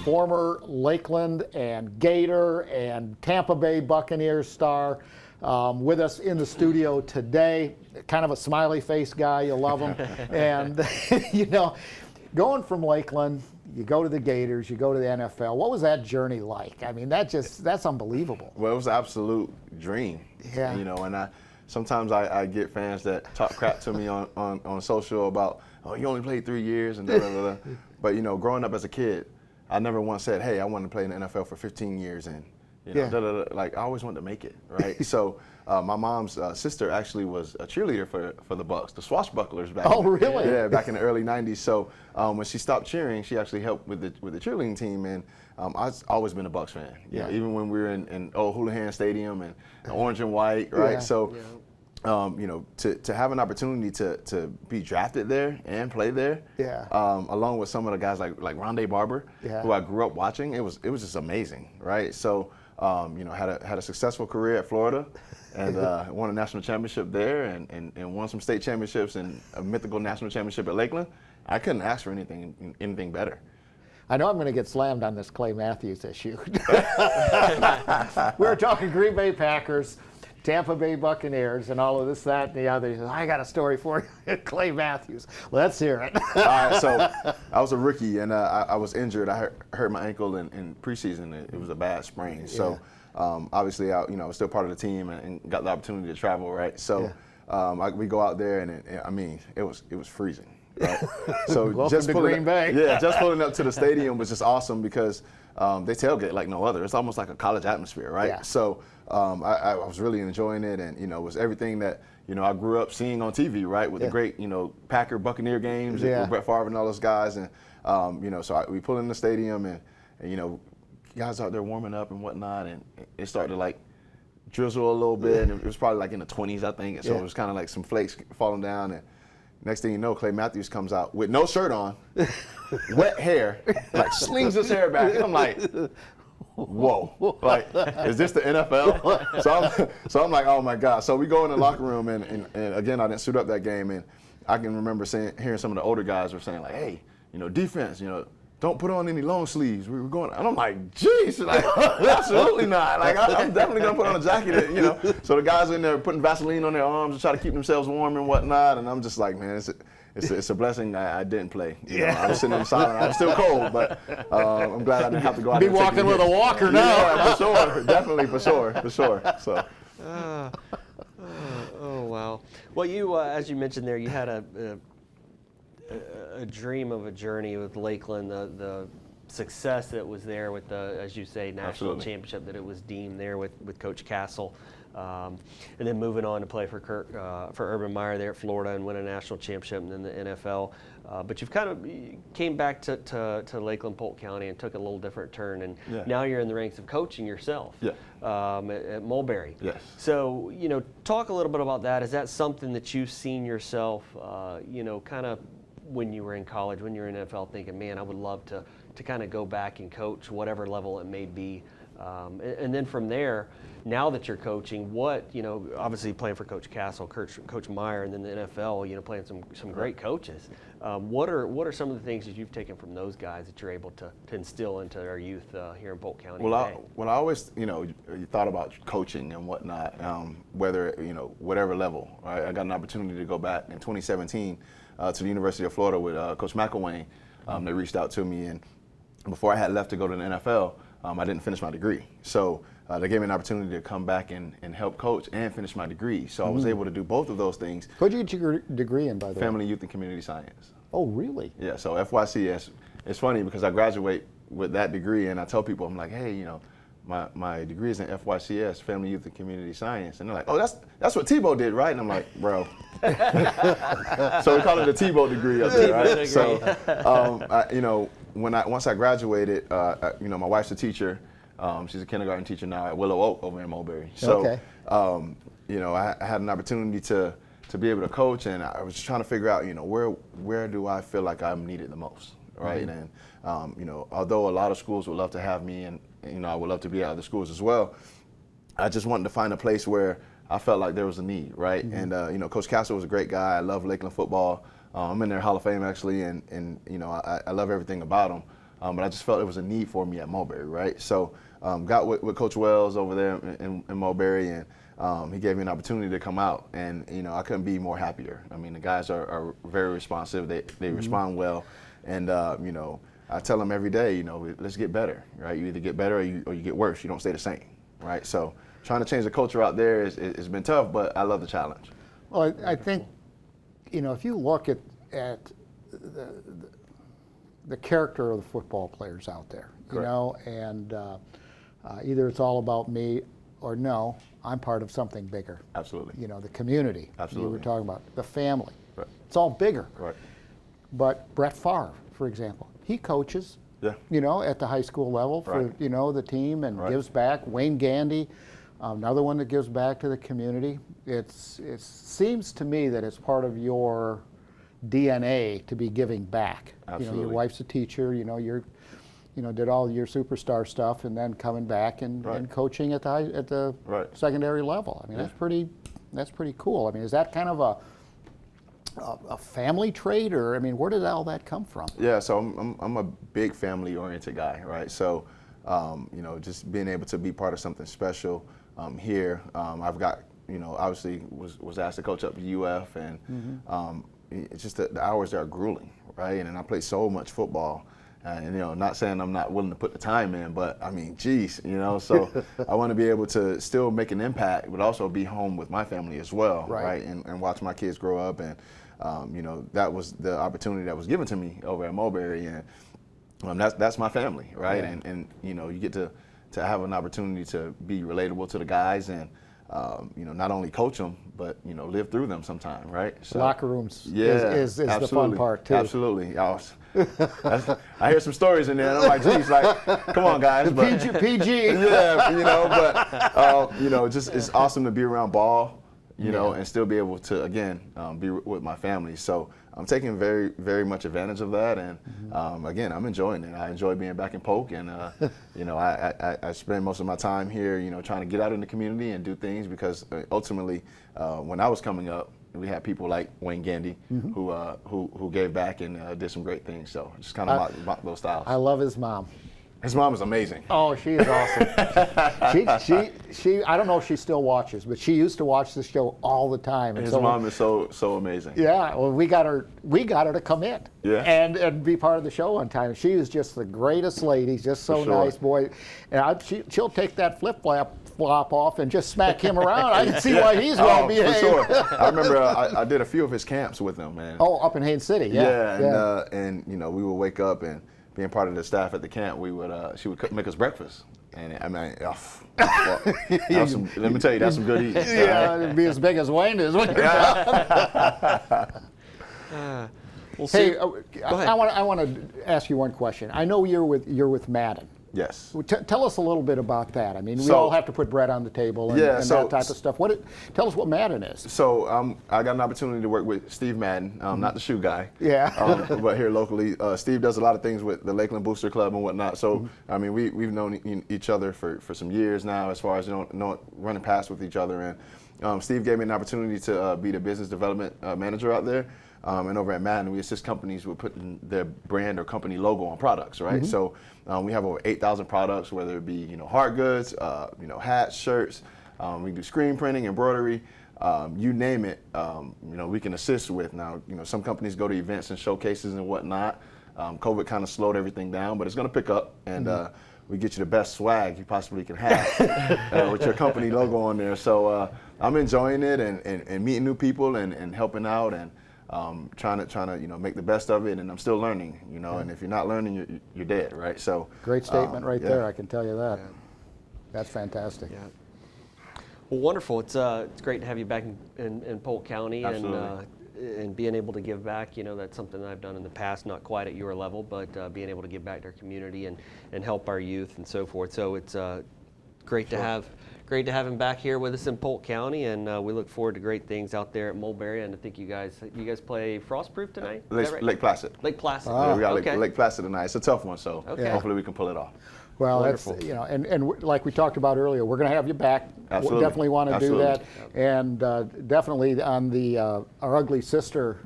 former Lakeland and Gator and Tampa Bay Buccaneers star, with us in the studio today. Kind of a smiley face guy, you love him. And, you know, going from Lakeland, you go to the Gators, you go to the NFL. What was that journey like? I mean, that's unbelievable. Well, it was an absolute dream. Yeah. You know, and sometimes I get fans that talk crap to me on social about, oh, you only played 3 years and da da da. But, you know, growing up as a kid, I never once said, hey, I want to play in the NFL for 15 years and, you know, da da da. Like, I always wanted to make it, right? So my mom's sister actually was a cheerleader for the Bucks, the Swashbucklers back. Oh, really? Yeah, back in the early 90s. So when she stopped cheering, she actually helped with the cheerleading team. And I've always been a Bucks fan. You know, even when we were in old Houlihan Stadium and orange and white, right? Yeah. So, you know, to have an opportunity to be drafted there and play there, along with some of the guys like Rondé Barber, who I grew up watching, it was just amazing, right? So, you know, had a successful career at Florida, and won a national championship there, and won some state championships and a mythical national championship at Lakeland. I couldn't ask for anything better. I know I'm going to get slammed on this Clay Matthews issue. We were talking Green Bay Packers, Tampa Bay Buccaneers, and all of this, that, and the other. He says, I got a story for you, Clay Matthews. Let's hear it. All right, so I was a rookie, and I was injured. I hurt my ankle in preseason. It was a bad sprain. So obviously, I was still part of the team and got the opportunity to travel, right? So we go out there, and I mean, it was freezing. Right? So Welcome just to pulling Green Bay. just pulling up to the stadium was just awesome because they tailgate like no other. It's almost like a college atmosphere, right? Yeah. So I was really enjoying it, and it was everything that I grew up seeing on TV, right? With the great Packer Buccaneer games with Brett Favre and all those guys, and so we pull in the stadium, and guys out there warming up and whatnot, and it started to like drizzle a little bit, and it was probably like in the 20s, I think. So it was kind of like some flakes falling down, and next thing you know, Clay Matthews comes out with no shirt on, wet hair, like slings his hair back. And I'm like, whoa, like, is this the NFL? So I'm like, oh my God. So we go in the locker room, and again, I didn't suit up that game, and I can remember hearing some of the older guys were saying like, hey, defense, don't put on any long sleeves. We were going, and I'm like, geez, like, absolutely not. Like, I'm definitely gonna put on a jacket. So the guys are in there putting Vaseline on their arms to try to keep themselves warm and whatnot. And I'm just like, man, it's a blessing I didn't play. I was sitting in silence. I was still cold, but I'm glad I didn't have to go out there. Be walking with a walker now. Yeah, for sure, definitely, for sure. So. Oh wow. Well, you as you mentioned there, you had a dream of a journey with Lakeland, the success that was there with the, as you say, national championship that it was deemed there with Coach Castle, and then moving on to play for Urban Meyer there at Florida and win a national championship and then the NFL. But you've kind of came back to Lakeland, Polk County, and took a little different turn, and now you're in the ranks of coaching yourself at Mulberry. Yes. So talk a little bit about that. Is that something that you've seen yourself, kind of when you were in college, when you were in NFL, thinking, man, I would love to kind of go back and coach whatever level it may be, and then from there, now that you're coaching, what obviously playing for Coach Castle, Coach Meyer, and then the NFL, playing some great coaches. What are some of the things that you've taken from those guys that you're able to instill into our youth here in Polk County? Well, I always you thought about coaching and whatnot, whether whatever level. Right? I got an opportunity to go back in 2017 to the University of Florida with Coach McElwain. They reached out to me, and before I had left to go to the NFL, I didn't finish my degree. So they gave me an opportunity to come back and help coach and finish my degree. So I was able to do both of those things. What did you get your degree in, by the way? Family, Youth, and Community Science. Oh, really? Yeah, so FYCS. It's funny because I graduate with that degree, and I tell people, I'm like, hey, my degree is in FYCS, Family, Youth, and Community Science. And they're like, oh, that's what Tebow did, right? And I'm like, bro. So we call it a Tebow degree up there, right? So, once I graduated, my wife's a teacher. She's a kindergarten teacher now at Willow Oak over in Mulberry. So, I had an opportunity to be able to coach, and I was just trying to figure out, where do I feel like I'm needed the most, right? And, although a lot of schools would love to have me, and, I would love to be at other schools as well, I just wanted to find a place where I felt like there was a need, right? And, Coach Castle was a great guy. I love Lakeland football. I'm in their Hall of Fame, actually, and I love everything about him. but I just felt there was a need for me at Mulberry, right? So got with Coach Wells over there in Mulberry, and he gave me an opportunity to come out, and I couldn't be more happier. I mean, the guys are very responsive. They respond well, and I tell them every day, let's get better, right? You either get better or you get worse. You don't stay the same, right? So trying to change the culture out there has been tough, but I love the challenge. Well, I think, if you look at the character of the football players out there, and either it's all about me or no, I'm part of something bigger. Absolutely. The community. Absolutely. You were talking about the family. Right. It's all bigger. Right. But Brett Favre, for example, he coaches, at the high school level for, the team and gives back. Wayne Gandy, another one that gives back to the community. It seems to me that it's part of your DNA to be giving back. Absolutely. Your wife's a teacher. You're, did all your superstar stuff, and then coming back and coaching at the secondary level. I mean, that's pretty cool. I mean, is that kind of a family trait, or where did all that come from? Yeah, so I'm a big family-oriented guy, right? So, just being able to be part of something special here. I've got, obviously was asked to coach up at UF, and it's just the hours are grueling, right? And I play so much football. And not saying I'm not willing to put the time in, but I mean, geez, so I want to be able to still make an impact, but also be home with my family as well, right? And watch my kids grow up, and that was the opportunity that was given to me over at Mulberry, and that's my family, right? Yeah. And you get to have an opportunity to be relatable to the guys, and not only coach them, but live through them sometime, right? So, locker rooms is the fun part too. Absolutely. I hear some stories in there, and I'm like, geez, come on, guys. But, PG. Yeah, but just it's awesome to be around ball, and still be able to again be with my family. So I'm taking very, very much advantage of that, and again, I'm enjoying it. I enjoy being back in Polk, and I spend most of my time here, trying to get out in the community and do things, because ultimately, when I was coming up, we had people like Wayne Gandy who gave back and did some great things. So just kind of mock those styles. I love his mom. His mom is amazing. Oh, she is awesome. she I don't know if she still watches, but she used to watch the show all the time. And his mom is so amazing. Yeah, well, we got her to come in and be part of the show on time. She is just the greatest lady, just so nice, boy. And she'll take that flop off and just smack him around. I can see why he's well behaved. For sure. I remember I did a few of his camps with him, man. Oh, up in Haines City, yeah. And we would wake up, and being part of the staff at the camp, she would make us breakfast. And let me tell you, that's some good eating. Yeah, it'd be as big as Wayne is. When you're Hey, I want to ask you one question. I know you're with Madden. Yes. Tell us a little bit about that. I mean, we all have to put bread on the table and that type of stuff. Tell us what Madden is. So I got an opportunity to work with Steve Madden, not the shoe guy. Yeah. But here locally, Steve does a lot of things with the Lakeland Booster Club and whatnot. So I mean, we've known each other for some years now, as far as running past with each other. And Steve gave me an opportunity to be the business development manager out there. And over at Madden, we assist companies with putting their brand or company logo on products, right? So we have over 8,000 products, whether it be hard goods, hats, shirts. We do screen printing, embroidery, you name it. We can assist with. Now, some companies go to events and showcases and whatnot. COVID kind of slowed everything down, but it's going to pick up, and we get you the best swag you possibly can have with your company logo on there. So I'm enjoying it and meeting new people and helping out and. Trying to make the best of it, and I'm still learning, and if you're not learning, you're dead, right? So great statement there. I can tell you that. Yeah. That's fantastic. Yeah. Well, wonderful. It's great to have you back in Polk County. Absolutely. And being able to give back. That's something that I've done in the past, not quite at your level, but being able to give back to our community and help our youth and so forth. So it's great to have. Great to have him back here with us in Polk County, and we look forward to great things out there at Mulberry. And I think you guys play Frostproof tonight? Lake Placid. Lake Placid. We got Lake Placid tonight. It's a tough one, so hopefully we can pull it off. Well, wonderful. That's and like we talked about earlier, we're going to have you back. Absolutely. We definitely want to do that, and definitely on the Our Ugly Sister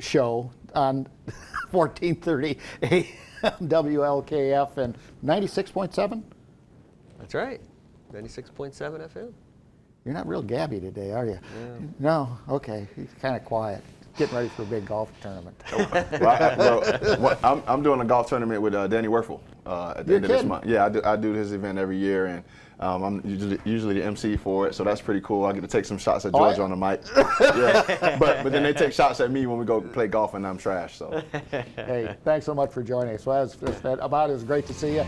show on 1430 AM WLKF and 96.7. That's right. 96.7 FM. You're not real gabby today, are you? Yeah. No. Okay. He's kind of quiet. Getting ready for a big golf tournament. I'm doing a golf tournament with Danny Werfel at the end of this month. Yeah, I do his event every year, and I'm usually the MC for it, so that's pretty cool. I get to take some shots at Georgia on the mic. Yeah. But then they take shots at me when we go play golf, and I'm trash. So. Hey, thanks so much for joining us. Well, it's about as great to see you.